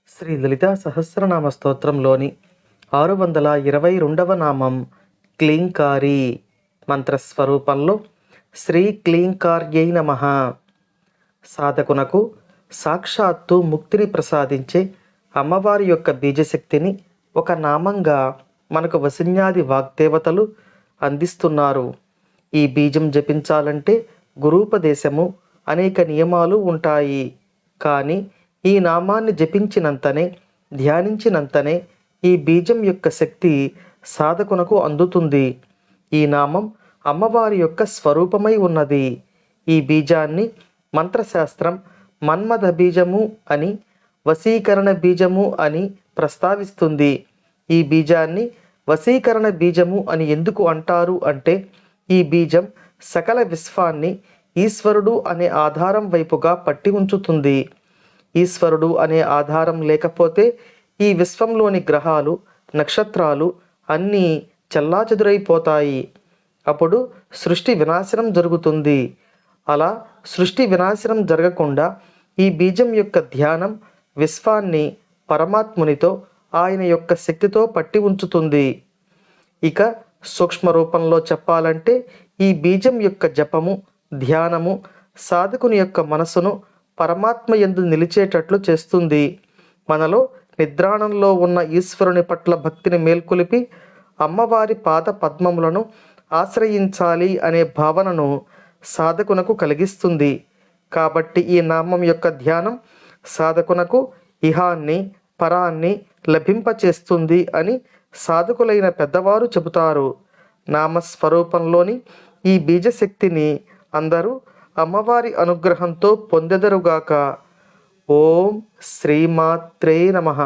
శ్రీ లలితా సహస్రనామ స్తోత్రంలోని 622వ నామం క్లీంకారి. మంత్రస్వరూపంలో శ్రీ క్లీంకార్యై నమః. సాధకునకు సాక్షాత్తు ముక్తిని ప్రసాదించే అమ్మవారి యొక్క బీజశక్తిని ఒక నామంగా మనకు వసిన్యాది వాగ్దేవతలు అందిస్తున్నారు. ఈ బీజం జపించాలంటే గురూపదేశము, అనేక నియమాలు ఉంటాయి. కానీ ఈ నామాన్ని జపించినంతనే, ధ్యానించినంతనే ఈ బీజం యొక్క శక్తి సాధకునకు అందుతుంది. ఈ నామం అమ్మవారి యొక్క స్వరూపమై ఉన్నది. ఈ బీజాన్ని మంత్రశాస్త్రం మన్మథ బీజము అని, వశీకరణ బీజము అని ప్రస్తావిస్తుంది. ఈ బీజాన్ని వశీకరణ బీజము అని ఎందుకు అంటారు అంటే, ఈ బీజం సకల విశ్వాన్ని ఈశ్వరుడు అనే ఆధారం వైపుగా పట్టి ఉంచుతుంది. ఈశ్వరుడు అనే ఆధారం లేకపోతే ఈ విశ్వంలోని గ్రహాలు, నక్షత్రాలు అన్నీ చెల్లాచెదురైపోతాయి. అప్పుడు సృష్టి వినాశనం జరుగుతుంది. అలా సృష్టి వినాశనం జరగకుండా ఈ బీజం యొక్క ధ్యానం విశ్వాన్ని పరమాత్మునితో, ఆయన యొక్క శక్తితో పట్టి ఉంచుతుంది. ఇక సూక్ష్మ రూపంలో చెప్పాలంటే ఈ బీజం యొక్క జపము, ధ్యానము సాధకుని యొక్క మనసును పరమాత్మ యందు నిలిచేటట్లు చేస్తుంది. మనలో నిద్రాణంలో ఉన్న ఈశ్వరుని పట్ల భక్తిని మేల్కొలిపి అమ్మవారి పాద పద్మములను ఆశ్రయించాలి అనే భావనను సాధకునకు కలిగిస్తుంది. కాబట్టి ఈ నామం యొక్క ధ్యానం సాధకునకు ఇహాన్ని, పరాన్ని లభింపచేస్తుంది అని సాధకులైన పెద్దవారు చెబుతారు. నామస్వరూపంలోని ఈ బీజశక్తిని అందరూ అమ్మవారి అనుగ్రహంతో పొందెదరుగాక. ఓం శ్రీమాత్రే నమః.